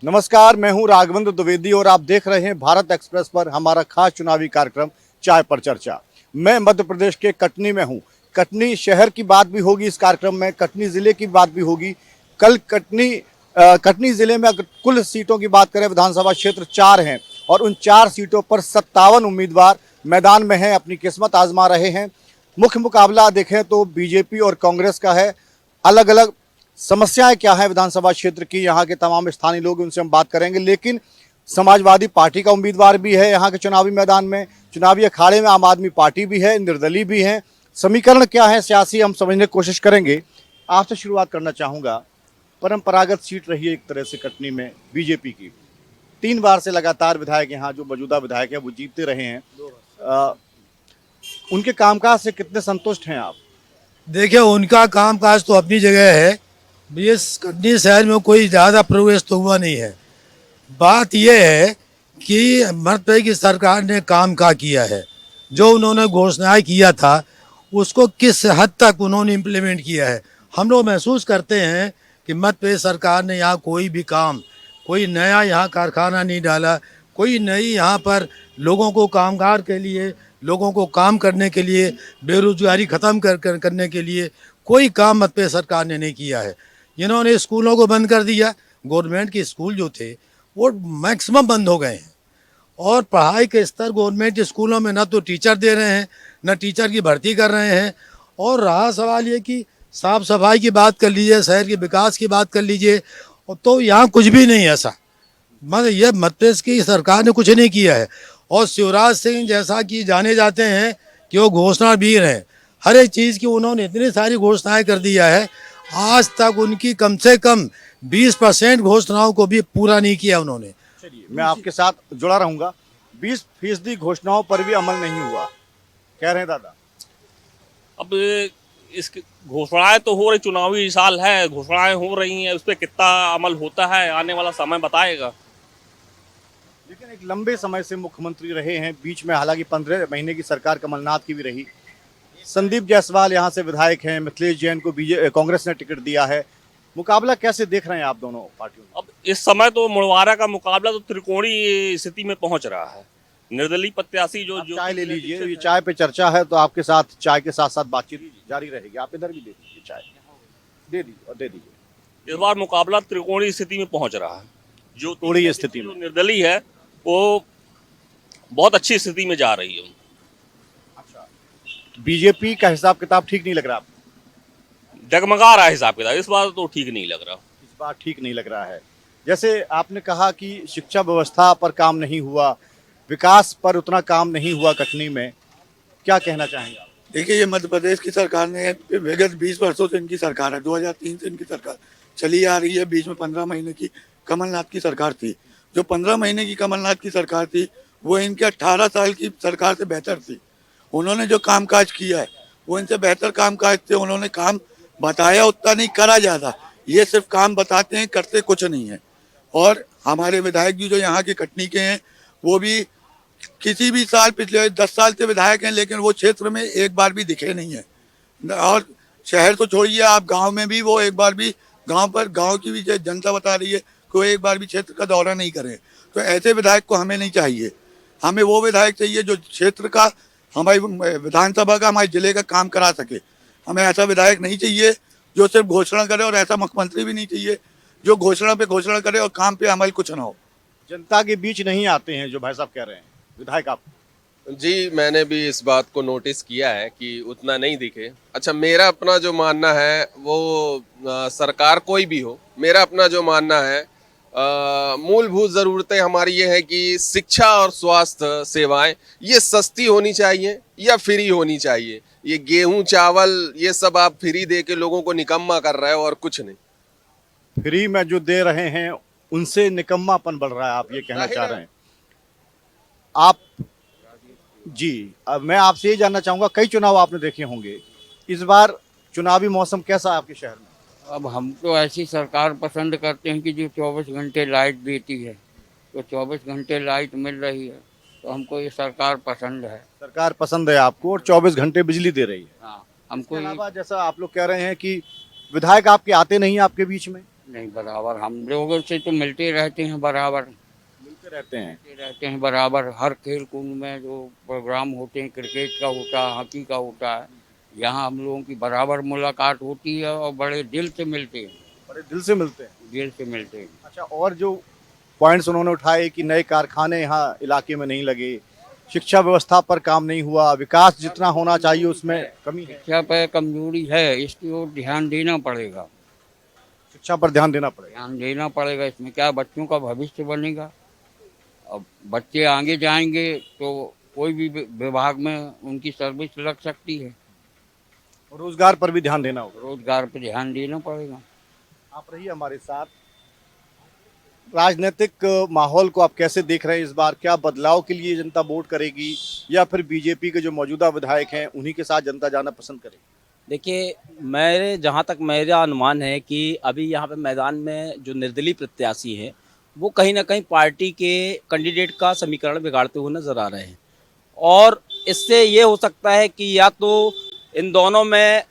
नमस्कार, मैं हूं राघवेंद्र द्विवेदी और आप देख रहे हैं भारत एक्सप्रेस पर हमारा खास चुनावी कार्यक्रम चाय पर चर्चा। मैं मध्य प्रदेश के कटनी में हूं। कटनी शहर की बात भी होगी इस कार्यक्रम में, कटनी जिले की बात भी होगी। कल कटनी जिले में अगर कुल सीटों की बात करें, विधानसभा क्षेत्र 4 हैं और उन 4 सीटों पर 57 उम्मीदवार मैदान में हैं, अपनी किस्मत आजमा रहे हैं। मुख्य मुकाबला देखें तो बीजेपी और कांग्रेस का है। अलग अलग समस्याएं क्या है विधानसभा क्षेत्र की, यहाँ के तमाम स्थानीय लोग, उनसे हम बात करेंगे। लेकिन समाजवादी पार्टी का उम्मीदवार भी है यहाँ के चुनावी मैदान में, चुनावी अखाड़े में आम आदमी पार्टी भी है, निर्दलीय भी है। समीकरण क्या है सियासी, हम समझने की कोशिश करेंगे। आपसे शुरुआत करना चाहूँगा। परंपरागत सीट रही है एक तरह से कटनी में बीजेपी की, 3 बार से लगातार विधायक यहाँ जो मौजूदा विधायक है वो जीतते रहे हैं। उनके कामकाज से कितने संतुष्ट हैं आप? देखिए, उनका कामकाज तो अपनी जगह है। ये कटनी शहर में कोई ज़्यादा प्रोग्रेस तो हुआ नहीं है। बात यह है कि मध्य प्रदेश की सरकार ने काम क्या किया है, जो उन्होंने घोषणाएं किया था उसको किस हद तक उन्होंने इम्प्लीमेंट किया है। हम लोग महसूस करते हैं कि मध्य प्रदेश सरकार ने यहाँ कोई भी काम, कोई नया यहाँ कारखाना नहीं डाला, कोई नई यहाँ पर लोगों को कामगार के लिए, लोगों को काम करने के लिए, बेरोजगारी ख़त्म करने के लिए कोई काम मध्य प्रदेश सरकार ने नहीं किया है। इन्होंने स्कूलों को बंद कर दिया। गवर्नमेंट के स्कूल जो थे वो मैक्सिमम बंद हो गए हैं और पढ़ाई के स्तर गवर्नमेंट स्कूलों में न तो टीचर दे रहे हैं, न टीचर की भर्ती कर रहे हैं। और रहा सवाल ये कि साफ़ सफाई की बात कर लीजिए, शहर के विकास की बात कर लीजिए, तो यहाँ कुछ भी नहीं ऐसा। मतलब ये मध्य प्रदेश की सरकार ने कुछ नहीं किया है। और शिवराज सिंह जैसा कि जाने जाते हैं कि वो घोषणा वीर हैं, हर एक चीज़ की उन्होंने इतनी सारी घोषणाएं कर दिया है, आज तक उनकी कम से कम 20% घोषणाओं को भी पूरा नहीं किया उन्होंने। चलिए, मैं आपके साथ जुड़ा रहूंगा। 20% घोषणाओं पर भी अमल नहीं हुआ कह रहे हैं दादा। अब इस घोषणाएं तो हो रही, चुनावी साल है, घोषणाएं हो रही हैं, उस पर कितना अमल होता है आने वाला समय बताएगा। लेकिन एक लंबे समय से मुख्यमंत्री रहे हैं, बीच में हालांकि 15 महीने की सरकार कमलनाथ की भी रही। संदीप जायसवाल यहाँ से विधायक हैं, मिथिलेश जैन को कांग्रेस ने टिकट दिया है। मुकाबला कैसे देख रहे हैं आप दोनों पार्टियों में? अब इस समय तो मुड़वारा का मुकाबला तो त्रिकोणीय स्थिति में पहुंच रहा है। निर्दलीय प्रत्याशी जो चाय ले लीजिए, ये चाय पे चर्चा है तो आपके साथ चाय के साथ साथ बातचीत जारी रहेगी। आप इधर भी दे दीजिए, चाय दे दीजिए और दे दीजिए। इस बार मुकाबला त्रिकोणीय स्थिति में पहुंच रहा है। जो त्रिकोणीय स्थिति में निर्दलीय है वो बहुत अच्छी स्थिति में जा रही है। अच्छा, बीजेपी का हिसाब किताब ठीक नहीं लग रहा आपको? डगमगा रहा है हिसाब किताब, इस बार तो ठीक नहीं लग रहा। इस बार ठीक नहीं लग रहा है। जैसे आपने कहा कि शिक्षा व्यवस्था पर काम नहीं हुआ, विकास पर उतना काम नहीं हुआ कटनी में, क्या कहना चाहेंगे आप? देखिए, ये मध्य प्रदेश की सरकार ने विगत 20 वर्षों से इनकी सरकार है, 2003 से इनकी सरकार चली आ रही है। बीच में 15 महीने की कमलनाथ की सरकार थी। जो 15 महीने की कमलनाथ की सरकार थी वो इनके 18 साल की सरकार से बेहतर थी। उन्होंने जो कामकाज किया है वो इनसे बेहतर कामकाज थे। उन्होंने काम बताया उतना नहीं, करा ज़्यादा। ये सिर्फ काम बताते हैं, करते कुछ नहीं है। और हमारे विधायक जी जो यहाँ के कटनी के हैं वो भी किसी भी साल, पिछले 10 साल से विधायक हैं, लेकिन वो क्षेत्र में एक बार भी दिखे नहीं है। और शहर तो छोड़िए, आप गांव में भी वो एक बार भी गांव की भी जनता बता रही है कि वो एक बार भी क्षेत्र का दौरा नहीं करें। तो ऐसे विधायक को हमें नहीं चाहिए। हमें वो विधायक चाहिए जो क्षेत्र का, हमारी विधानसभा का, हमारे जिले का काम करा सके। हमें ऐसा विधायक नहीं चाहिए जो सिर्फ घोषणा करे, और ऐसा मुख्यमंत्री भी नहीं चाहिए जो घोषणा पे घोषणा करे और काम पे अमल कुछ ना हो। जनता के बीच नहीं आते हैं जो भाई साहब कह रहे हैं विधायक आप? जी, मैंने भी इस बात को नोटिस किया है कि उतना नहीं दिखे। अच्छा, मेरा अपना जो मानना है वो सरकार कोई भी हो, मेरा अपना जो मानना है, मूलभूत ज़रूरतें हमारी ये है कि शिक्षा और स्वास्थ्य सेवाएं ये सस्ती होनी चाहिए या फ्री होनी चाहिए। ये गेहूं चावल ये सब आप फ्री दे के लोगों को निकम्मा कर रहे हो और कुछ नहीं। फ्री में जो दे रहे हैं उनसे निकम्मापन बढ़ रहा है, आप ये कहना चाह रहे हैं? आप जी, अब मैं आपसे ये जानना चाहूँगा, कई चुनाव आपने देखे होंगे, इस बार चुनावी मौसम कैसा है आपके शहर में? अब हम तो ऐसी सरकार पसंद करते हैं कि जो 24 घंटे लाइट देती है, तो 24 घंटे लाइट मिल रही है तो हमको ये सरकार पसंद है। सरकार पसंद है आपको और 24 घंटे बिजली दे रही है। हाँ, हमको इसके अलावा जैसा आप लोग कह रहे हैं कि विधायक आपके आते नहीं आपके बीच में, नहीं, बराबर हम लोगों से तो मिलते रहते हैं, बराबर मिलते रहते हैं। मिलते रहते हैं बराबर। हर खेल कूद में जो प्रोग्राम होते हैं, क्रिकेट का होता है, हॉकी का होता है, यहाँ हम लोगों की बराबर मुलाकात होती है और बड़े दिल से मिलते हैं, बड़े दिल से मिलते हैं। दिल से मिलते हैं। अच्छा, और जो पॉइंट्स उन्होंने उठाए कि नए कारखाने यहाँ इलाके में नहीं लगे, शिक्षा व्यवस्था पर काम नहीं हुआ, विकास जितना होना चाहिए उसमें कमी है, शिक्षा पर कमजोरी है, इसकी ओर ध्यान देना पड़ेगा, शिक्षा पर ध्यान देना पड़ेगा। ध्यान देना पड़ेगा। इसमें क्या बच्चों का भविष्य बनेगा। अब बच्चे आगे जाएंगे तो कोई भी विभाग में उनकी सर्विस लग सकती है। और रोजगार पर भी ध्यान देना होगा। रोजगार पर ध्यान देना पड़ेगा। आप रहिए हमारे साथ। राजनीतिक माहौल को आप कैसे देख रहे हैं इस बार? क्या बदलाव के लिए जनता वोट करेगी या फिर बीजेपी के जो मौजूदा विधायक हैं उन्हीं के साथ जनता जाना पसंद करेगी? देखिए, मेरे जहाँ तक मेरा अनुमान है कि अभी यहाँ पे मैदान में जो निर्दलीय प्रत्याशी हैं वो कहीं ना कहीं पार्टी के कैंडिडेट का समीकरण बिगाड़ते हुए नजर आ रहे हैं, और इससे ये हो सकता है कि या तो इन दोनों में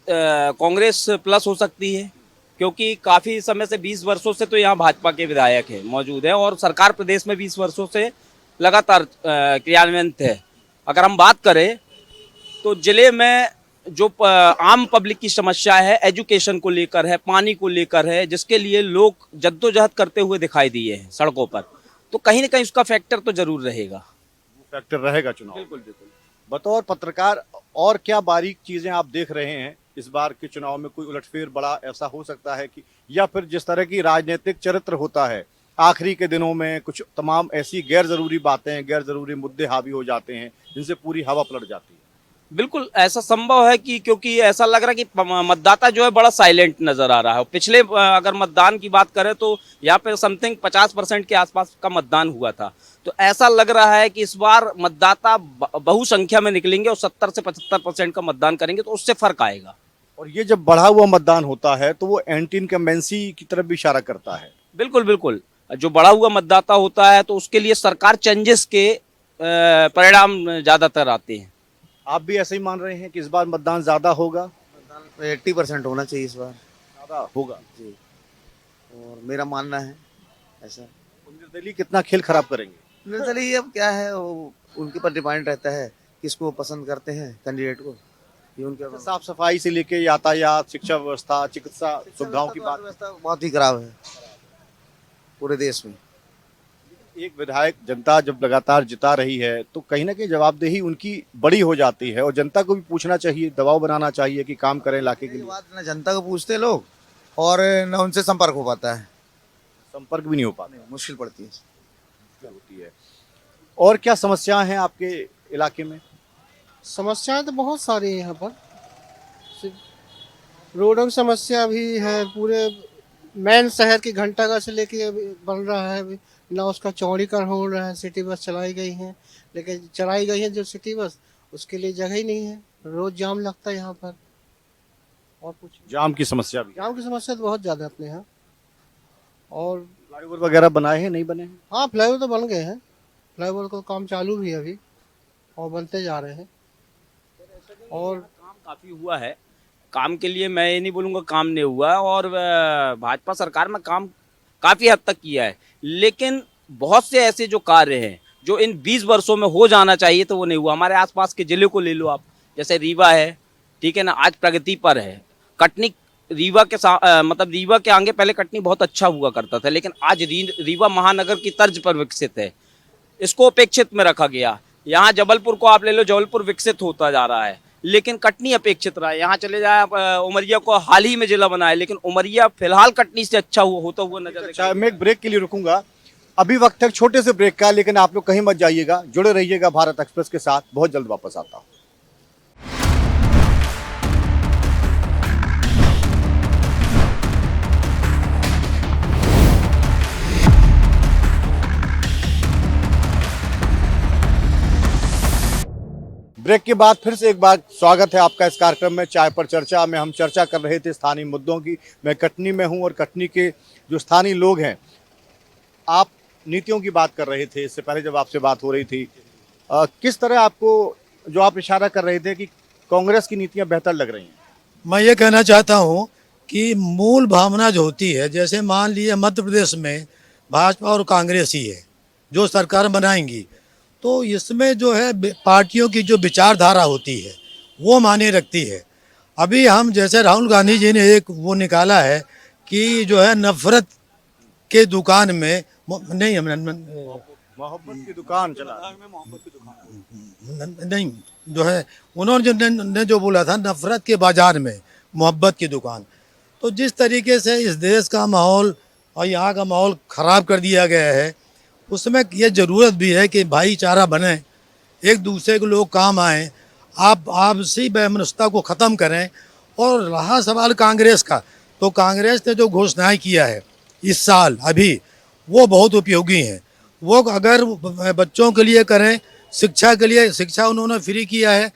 कांग्रेस प्लस हो सकती है, क्योंकि काफ़ी समय से 20 वर्षों से तो यहाँ भाजपा के विधायक हैं मौजूद हैं और सरकार प्रदेश में 20 वर्षों से लगातार क्रियान्वित है। अगर हम बात करें तो ज़िले में जो आम पब्लिक की समस्या है, एजुकेशन को लेकर है, पानी को लेकर है, जिसके लिए लोग जद्दोजहद करते हुए दिखाई दिए हैं सड़कों पर, तो कहीं ना कहीं उसका फैक्टर तो जरूर रहेगा। फैक्टर रहेगा चुनाव। बिल्कुल बिल्कुल। बतौर पत्रकार और क्या बारीक चीजें आप देख रहे हैं इस बार के चुनाव में? कोई उलटफेर बड़ा ऐसा हो सकता है कि, या फिर जिस तरह की राजनीतिक चरित्र होता है आखिरी के दिनों में कुछ तमाम ऐसी गैर जरूरी बातें, गैर जरूरी मुद्दे हावी हो जाते हैं जिनसे पूरी हवा पलट जाती है? बिल्कुल ऐसा संभव है कि, क्योंकि ऐसा लग रहा है कि मतदाता जो है बड़ा साइलेंट नजर आ रहा है। पिछले अगर मतदान की बात करें तो यहाँ पे समथिंग 50% के आसपास का मतदान हुआ था, तो ऐसा लग रहा है कि इस बार मतदाता बहुसंख्या में निकलेंगे और 70 से 75% का मतदान करेंगे, तो उससे फर्क आएगा। और ये जब बढ़ा हुआ मतदान होता है तो वो एंटी इनकम्बेंसी की तरफ भी इशारा करता है। बिल्कुल बिल्कुल। जो बढ़ा हुआ मतदाता होता है तो उसके लिए सरकार चेंजेस के परिणाम ज्यादातर आते हैं। आप भी ऐसे ही मान रहे हैं कि इस बार मतदान ज्यादा होगा? 80% होना चाहिए इस बार ज्यादा होगा जी, और मेरा मानना है ऐसा। निर्दलीय कितना खेल खराब करेंगे? निर्दलीय अब क्या है, वो उनके पर डिपेंड रहता है किसको पसंद करते हैं कैंडिडेट को, ये उनके साफ सफाई से लेके यातायात, शिक्षा व्यवस्था, चिकित्सा सुविधाओं की बात। व्यवस्था बहुत ही खराब है पूरे देश में। एक विधायक जनता जब लगातार जिता रही है तो कहीं ना कहीं जवाबदेही उनकी बड़ी हो जाती है और जनता को भी पूछना चाहिए, दबाव बनाना चाहिए कि काम करें इलाके के ये लिए। बात ना जनता को पूछते लोग और न उनसे संपर्क हो पाता है, संपर्क भी नहीं हो पाता, मुश्किल पड़ती है। होती है। और क्या समस्याएं हैं आपके इलाके में? समस्याएं तो बहुत सारी हैं यहाँ पर। सिर्फ रोडों की समस्या भी है, पूरे मेन शहर की घंटाघर से लेके अभी बन रहा है, अभी ना उसका चौड़ीकरण हो रहा है। सिटी बस चलाई गई हैं, लेकिन चलाई गई है जो सिटी बस, उसके लिए जगह ही नहीं है, रोज जाम लगता है यहाँ पर। और कुछ जाम की समस्या भी? जाम की समस्या तो बहुत ज़्यादा अपने यहाँ। और फ्लाईओवर वगैरह बनाए हैं, नहीं बने हैं? हाँ, फ्लाईओवर तो बन गए हैं, फ्लाईओवर का काम चालू भी है अभी और बनते जा रहे हैं। और काम काफी हुआ है, काम के लिए मैं ये नहीं बोलूँगा काम नहीं हुआ, और भाजपा सरकार में काम काफ़ी हद तक किया है, लेकिन बहुत से ऐसे जो कार्य हैं जो इन 20 वर्षों में हो जाना चाहिए तो वो नहीं हुआ। हमारे आसपास के ज़िले को ले लो आप, जैसे रीवा है, ठीक है ना, आज प्रगति पर है। कटनी रीवा के मतलब रीवा के आगे पहले कटनी बहुत अच्छा हुआ करता था, लेकिन आज रीवा महानगर की तर्ज पर विकसित है, इसको अपेक्षित में रखा गया। यहाँ जबलपुर को आप ले लो, जबलपुर विकसित होता जा रहा है, लेकिन कटनी अपेक्षित रहा है। यहाँ चले जाए आप, उमरिया को हाल ही में जिला बनाया, लेकिन उमरिया फिलहाल कटनी से अच्छा होता हुआ नजर। अच्छा, मैं एक ब्रेक के लिए रुकूंगा, अभी वक्त है छोटे से ब्रेक का, लेकिन आप लोग कहीं मत जाइएगा, जुड़े रहिएगा भारत एक्सप्रेस के साथ, बहुत जल्द वापस आता हूँ। ब्रेक के बाद फिर से एक बार स्वागत है आपका इस कार्यक्रम में चाय पर चर्चा में। हम चर्चा कर रहे थे स्थानीय मुद्दों की। मैं कटनी में हूं और कटनी के जो स्थानीय लोग हैं, आप नीतियों की बात कर रहे थे इससे पहले जब आपसे बात हो रही थी, किस तरह आपको जो आप इशारा कर रहे थे कि कांग्रेस की नीतियां बेहतर लग रही हैं? मैं ये कहना चाहता हूँ कि मूल भावना जो होती है, जैसे मान लीजिए मध्य प्रदेश में भाजपा और कांग्रेस ही है जो सरकार बनाएंगी, तो इसमें जो है पार्टियों की जो विचारधारा होती है वो मायने रखती है। अभी हम जैसे राहुल गांधी जी ने एक वो निकाला है कि जो है नफरत के दुकान में नहीं मोहब्बत की दुकान चला, नहीं जो है उन्होंने ने जो बोला था नफरत के बाजार में मोहब्बत की दुकान। तो जिस तरीके से इस देश का माहौल और यहाँ का माहौल ख़राब कर दिया गया है, उसमें ये ज़रूरत भी है कि भाईचारा बने, एक दूसरे के लोग काम आएँ, आप आपसी वैमनस्यता को ख़त्म करें। और रहा सवाल कांग्रेस का, तो कांग्रेस ने जो घोषणाएं किया है इस साल अभी, वो बहुत उपयोगी हैं। वो अगर बच्चों के लिए करें, शिक्षा के लिए, शिक्षा उन्होंने फ्री किया है,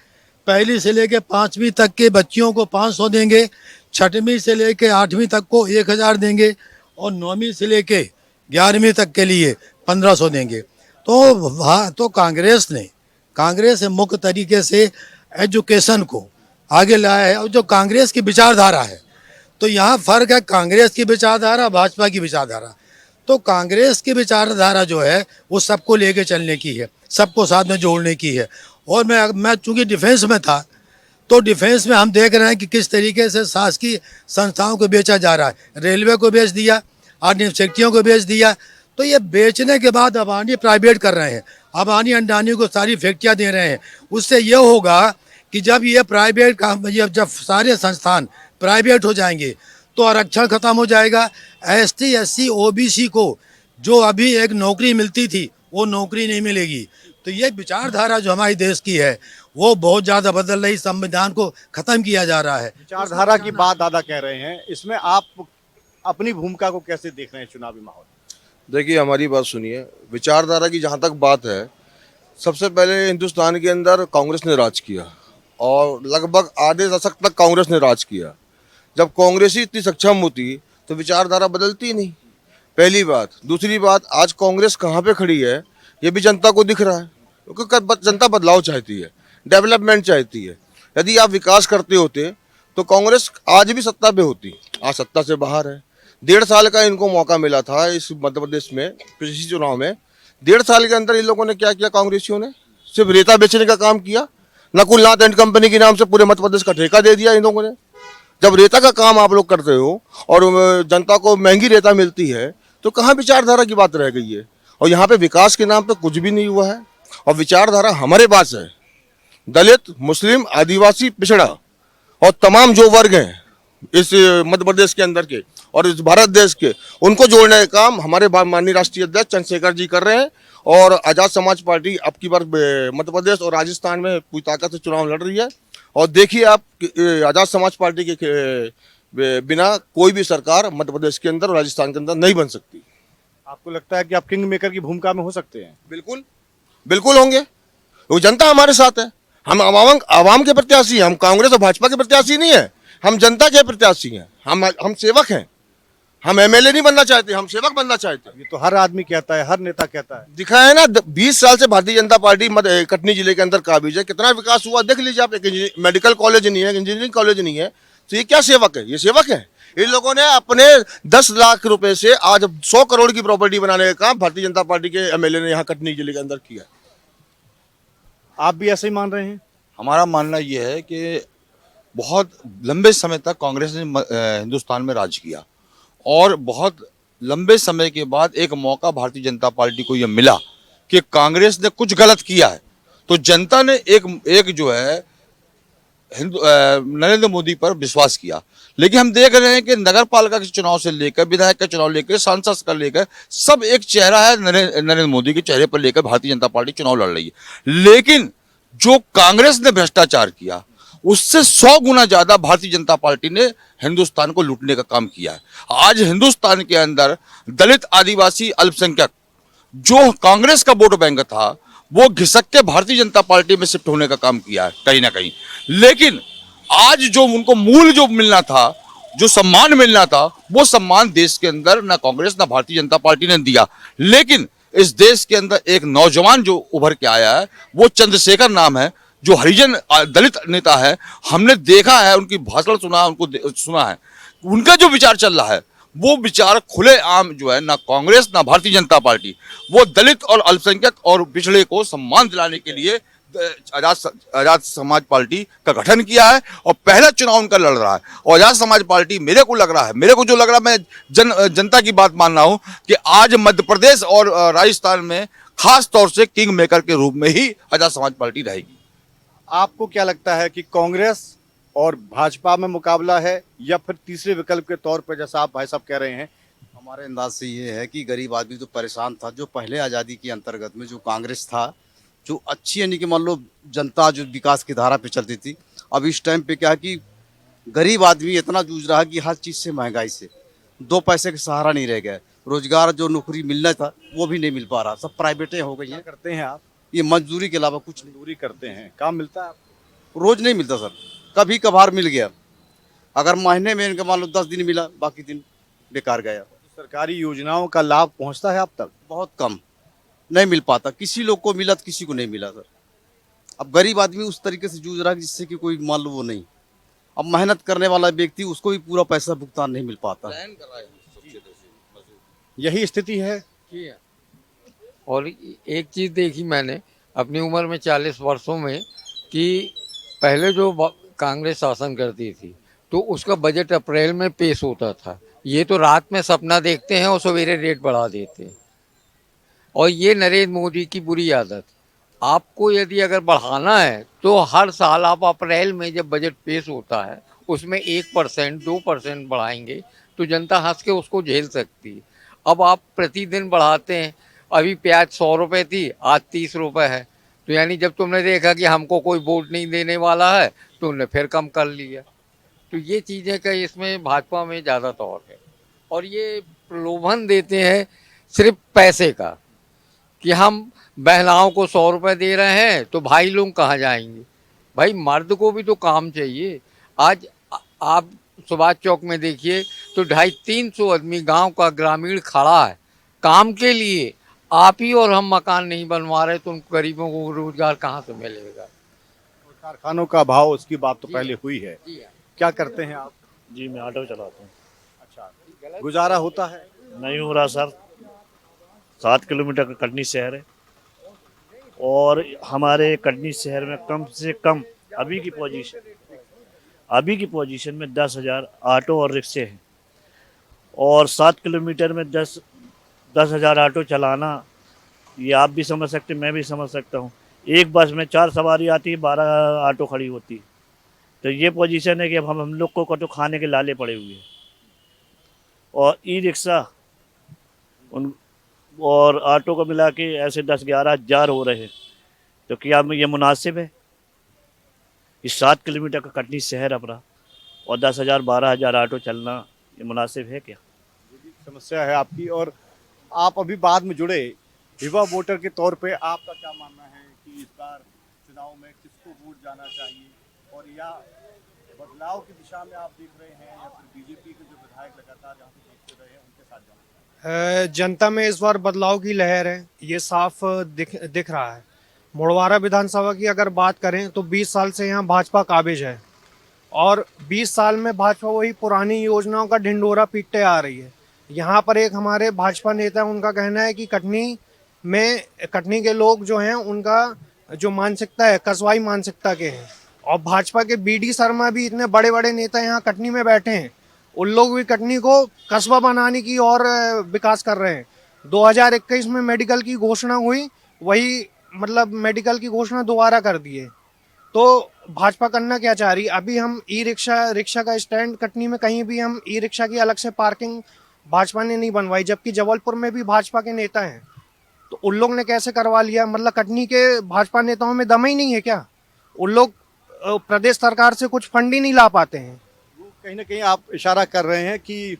पहली से लेकर 5वीं तक के बच्चियों को 500 देंगे, 6वीं से लेकर 8वीं तक को 1000 देंगे और 9वीं से लेकर 11वीं तक के लिए 1500 देंगे। तो कांग्रेस ने मुख्य तरीके से एजुकेशन को आगे लाया है। और जो कांग्रेस की विचारधारा है, तो यहाँ फ़र्क है कांग्रेस की विचारधारा भाजपा की विचारधारा। तो कांग्रेस की विचारधारा जो है वो सबको लेके चलने की है, सबको साथ में जोड़ने की है। और मैं चूँकि डिफेंस में था, तो डिफेंस में हम देख रहे हैं कि किस तरीके से शासकीय संस्थाओं को बेचा जा रहा है। रेलवे को बेच दिया, यूनिवर्सिटियों को बेच दिया। तो ये बेचने के बाद अबानी प्राइवेट कर रहे हैं, अबानी अंडानी को सारी फैक्ट्रियाँ दे रहे हैं। उससे ये होगा कि जब ये प्राइवेट जब सारे संस्थान प्राइवेट हो जाएंगे तो आरक्षण खत्म हो जाएगा। ST SC OBC को जो अभी एक नौकरी मिलती थी वो नौकरी नहीं मिलेगी। तो ये विचारधारा जो हमारे देश की है वो बहुत ज़्यादा बदल रही, संविधान को ख़त्म किया जा रहा है। विचारधारा की बात दादा कह रहे हैं, इसमें आप अपनी भूमिका को कैसे देख रहे हैं चुनावी माहौल? देखिए, हमारी बात सुनिए। विचारधारा की जहाँ तक बात है, सबसे पहले हिंदुस्तान के अंदर कांग्रेस ने राज किया और लगभग आधे दशक तक कांग्रेस ने राज किया। जब कांग्रेस ही इतनी सक्षम होती तो विचारधारा बदलती नहीं, पहली बात। दूसरी बात, आज कांग्रेस कहाँ पे खड़ी है ये भी जनता को दिख रहा है, क्योंकि जनता बदलाव चाहती है, डेवलपमेंट चाहती है। यदि आप विकास करते होते तो कांग्रेस आज भी सत्ता पे होती, आज सत्ता से बाहर है। 1.5 साल का इनको मौका मिला था इस मध्य प्रदेश में कृषि चुनाव में। 1.5 साल के अंदर इन लोगों ने क्या किया? कांग्रेसियों ने सिर्फ रेता बेचने का काम किया। नकुल नाथ एंड कंपनी के नाम से पूरे मध्य प्रदेश का ठेका दे दिया इन लोगों ने। जब रेता का काम आप लोग करते हो और जनता को महंगी रेता मिलती है तो कहाँ विचारधारा की बात रह गई है? और यहाँ पे विकास के नाम पे कुछ भी नहीं हुआ है। और विचारधारा हमारे पास है, दलित, मुस्लिम, आदिवासी, पिछड़ा और तमाम जो वर्ग हैं इस मध्य प्रदेश के अंदर के और इस भारत देश के, उनको जोड़ने का काम हमारे माननीय राष्ट्रीय अध्यक्ष चंद्रशेखर जी कर रहे हैं। और आज़ाद समाज पार्टी अब की बार मध्य प्रदेश और राजस्थान में पूरी ताकत से चुनाव लड़ रही है। और देखिए आप, आज़ाद समाज पार्टी के बिना कोई भी सरकार मध्य प्रदेश के अंदर और राजस्थान के अंदर नहीं बन सकती। आपको लगता है कि आप किंग मेकर की भूमिका में हो सकते हैं? बिल्कुल, बिल्कुल होंगे। वो जनता हमारे साथ है, हम आवाम के प्रत्याशी हैं। हम कांग्रेस और भाजपा के प्रत्याशी नहीं है, हम जनता के प्रत्याशी हैं। हम सेवक हैं, हम MLA नहीं बनना चाहते, हम सेवक बनना चाहते हैं। ये तो हर आदमी कहता है, हर नेता कहता है। दिखा है ना, 20 साल से भारतीय जनता पार्टी कटनी जिले के अंदर काबिज है। कितना विकास हुआ देख लीजिए आप। एक मेडिकल कॉलेज नहीं है, इंजीनियरिंग कॉलेज नहीं है, तो ये क्या सेवक है? ये सेवक है। इन लोगों ने अपने 10 लाख रुपए से आज 100 करोड़ की प्रॉपर्टी बनाने का काम भारतीय जनता पार्टी के MLA ने यहाँ कटनी जिले के अंदर किया। आप भी ऐसे ही मान रहे हैं? हमारा मानना यह है कि बहुत लंबे समय तक कांग्रेस ने हिंदुस्तान में राज किया और बहुत लंबे समय के बाद एक मौका भारतीय जनता पार्टी को यह मिला कि कांग्रेस ने कुछ गलत किया है, तो जनता ने एक जो है नरेंद्र मोदी पर विश्वास किया। लेकिन हम देख रहे हैं कि नगर पालिका के चुनाव से लेकर, विधायक का चुनाव लेकर, सांसद का लेकर, सब एक चेहरा है नरेंद्र मोदी के चेहरे पर लेकर भारतीय जनता पार्टी चुनाव लड़ रही है। लेकिन जो कांग्रेस ने भ्रष्टाचार किया उससे 100 गुना ज्यादा भारतीय जनता पार्टी ने हिंदुस्तान को लूटने का काम किया है। आज हिंदुस्तान के अंदर दलित, आदिवासी, अल्पसंख्यक जो कांग्रेस का वोट बैंक था वो घिसक के भारतीय जनता पार्टी में शिफ्ट होने का काम किया है कहीं ना कहीं। लेकिन आज जो उनको मूल जो मिलना था, जो सम्मान मिलना था, वो सम्मान देश के अंदर ना कांग्रेस ना भारतीय जनता पार्टी ने दिया। लेकिन इस देश के अंदर एक नौजवान जो उभर के आया है, वो चंद्रशेखर नाम है, जो हरिजन दलित नेता है। हमने देखा है, उनकी भाषण सुना है, उनको सुना है उनका जो विचार चल रहा है वो विचार खुले आम जो है, ना कांग्रेस ना भारतीय जनता पार्टी, वो दलित और अल्पसंख्यक और पिछड़े को सम्मान दिलाने के लिए आजाद समाज पार्टी का गठन किया है और पहला चुनाव उनका लड़ रहा है। और आजाद समाज पार्टी, मेरे को लग रहा है, मेरे को जो लग रहा है, मैं जनता की बात मान रहा हूं कि आज मध्य प्रदेश और राजस्थान में खास तौर से किंग मेकर के रूप में ही आजाद समाज पार्टी रहेगी। आपको क्या लगता है कि कांग्रेस और भाजपा में मुकाबला है या फिर तीसरे विकल्प के तौर पर, जैसा आप भाई साहब कह रहे हैं? हमारे अंदाज से ये है कि गरीब आदमी तो परेशान था, जो पहले आज़ादी के अंतर्गत में जो कांग्रेस था, जो अच्छी यानी कि मान लो जनता जो विकास की धारा पे चलती थी, अब इस टाइम पे क्या है कि गरीब आदमी इतना जूझ रहा है कि हर चीज़ से महंगाई से 2 पैसे का सहारा नहीं रह गया। रोजगार जो नौकरी मिलना था वो भी नहीं मिल पा रहा, सब प्राइवेटें हो गई हैं। करते हैं आप? ये मजदूरी के अलावा कुछ नहीं। दूरी करते हैं, काम मिलता है आपको? रोज नहीं मिलता सर, कभी कभार मिल गया। अगर महीने में इनका मान लो 10 दिन मिला, बाकी दिन बेकार गया। सरकारी योजनाओं का लाभ पहुंचता है आप तक? बहुत कम, नहीं मिल पाता। किसी लोग को मिला तो किसी को नहीं मिला सर। अब गरीब आदमी उस तरीके से जूझ रहा है जिससे कि कोई मान लो वो नहीं। अब मेहनत करने वाला व्यक्ति, उसको भी पूरा पैसा भुगतान नहीं मिल पाता। यही स्थिति है। और एक चीज़ देखी मैंने अपनी उम्र में 40 वर्षों में कि पहले जो कांग्रेस शासन करती थी तो उसका बजट अप्रैल में पेश होता था। ये तो रात में सपना देखते हैं और सवेरे रेट बढ़ा देते हैं। और ये नरेंद्र मोदी की बुरी आदत। आपको यदि अगर बढ़ाना है तो हर साल आप अप्रैल में जब बजट पेश होता है उसमें 1% 2% बढ़ाएंगे तो जनता हंस के उसको झेल सकती है। अब आप प्रतिदिन बढ़ाते हैं। अभी प्याज 100 रुपये थी, आज 30 रुपये है। तो यानी जब तुमने देखा कि हमको कोई वोट नहीं देने वाला है तो उन्होंने फिर कम कर लिया। तो ये चीज़ें का इसमें भाजपा में ज़्यादा तौर है। और ये प्रलोभन देते हैं सिर्फ पैसे का कि हम बहनाओं को 100 रुपये दे रहे हैं तो भाई लोग कहाँ जाएंगे। भाई मर्द को भी तो काम चाहिए। आज आप सुभाष चौक में देखिए तो 250-300 आदमी गांव का ग्रामीण खड़ा है काम के लिए। आप ही और हम मकान नहीं बनवा रहे तो उन गरीबों को रोजगार कहाँ से मिलेगा। कारखानों का भाव, उसकी बात तो पहले हुई है। क्या करते हैं आप? जी मैं ऑटो चलाता हूँ। अच्छा, गुजारा होता है? नहीं हो रहा सर। 7 किलोमीटर का कटनी शहर है और हमारे कटनी शहर में कम से कम अभी की पोजीशन में 10,000 ऑटो और रिक्शे हैं और 7 किलोमीटर में 10,000 ऑटो चलाना, ये आप भी समझ सकते, मैं भी समझ सकता हूँ। एक बस में 4 सवारी आती है, 12 ऑटो खड़ी होती है। तो ये पोजीशन है कि अब हम लोग को तो खाने के लाले पड़े हुए हैं। और ई रिक्शा उन और ऑटो को मिला के ऐसे 10-11 हज़ार हो रहे हैं। तो क्या ये मुनासिब है? इस 7 किलोमीटर का कटनी शहर अपना और 10,000 12,000 ऑटो चलना, ये मुनासिब है क्या? समस्या है आपकी। और आप अभी बाद में जुड़े युवा वोटर के तौर पे आपका क्या मानना है कि इस बार चुनाव में किसको वोट जाना चाहिए? और या बदलाव की दिशा में आप देख रहे हैं या फिर बीजेपी के जो विधायक लगातार यहाँ पे देखते रहे हैं उनके साथ जाना? जनता में इस बार बदलाव की लहर है, ये साफ दिख रहा है। मुड़वारा विधानसभा की अगर बात करें तो 20 साल से यहाँ भाजपा काबिज है और 20 साल में भाजपा वही पुरानी योजनाओं का ढिंडोरा पीटते आ रही है। यहाँ पर एक हमारे भाजपा नेता, उनका कहना है कि कटनी के लोग जो हैं उनका जो मानसिकता है कस्बाई मानसिकता के हैं। और भाजपा के BD शर्मा भी, इतने बड़े बड़े नेता यहाँ कटनी में बैठे हैं, उन लोग भी कटनी को कस्बा बनाने की और विकास कर रहे हैं। 2021 में मेडिकल की घोषणा हुई, वही मतलब मेडिकल की घोषणा दोबारा कर दिए। तो भाजपा करना क्या चाह रही? अभी हम रिक्शा का स्टैंड कटनी में कहीं भी हम रिक्शा की अलग से पार्किंग भाजपा ने नहीं बनवाई, जबकि जबलपुर में भी भाजपा के नेता हैं। तो उन लोग ने कैसे करवा लिया? मतलब कटनी के भाजपा नेताओं में दम ही नहीं है क्या? उन लोग प्रदेश सरकार से कुछ फंड ही नहीं ला पाते हैं। कहीं ना कहीं आप इशारा कर रहे हैं कि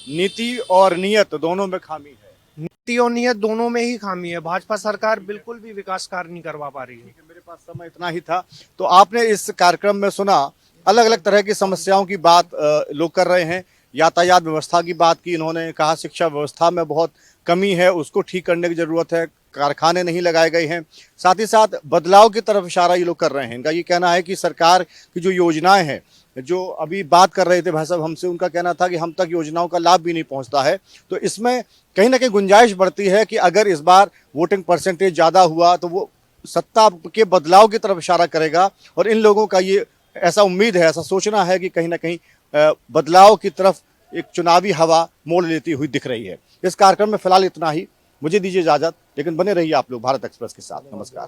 नीति और नियत दोनों में खामी है। नीति और नियत दोनों में ही खामी है। भाजपा सरकार बिल्कुल भी विकास कार्य नहीं करवा पा रही है। मेरे पास समय इतना ही था। तो आपने इस कार्यक्रम में सुना, अलग अलग तरह की समस्याओं की बात लोग कर रहे हैं। यातायात व्यवस्था की बात की इन्होंने, कहा शिक्षा व्यवस्था में बहुत कमी है, उसको ठीक करने की जरूरत है, कारखाने नहीं लगाए गए हैं। साथ ही साथ बदलाव की तरफ इशारा ये लोग कर रहे हैं। इनका ये कहना है कि सरकार की जो योजनाएं हैं जो अभी बात कर रहे थे भाई साहब हमसे, उनका कहना था कि हम तक योजनाओं का लाभ भी नहीं पहुंचता है। तो इसमें कहीं ना कहीं गुंजाइश बढ़ती है कि अगर इस बार वोटिंग परसेंटेज ज़्यादा हुआ तो वो सत्ता के बदलाव की तरफ इशारा करेगा। और इन लोगों का ये ऐसा उम्मीद है, ऐसा सोचना है कि कहीं ना कहीं बदलाव की तरफ एक चुनावी हवा मोड़ लेती हुई दिख रही है। इस कार्यक्रम में फिलहाल इतना ही, मुझे दीजिए इजाजत, लेकिन बने रहिए आप लोग भारत एक्सप्रेस के साथ। नमस्कार।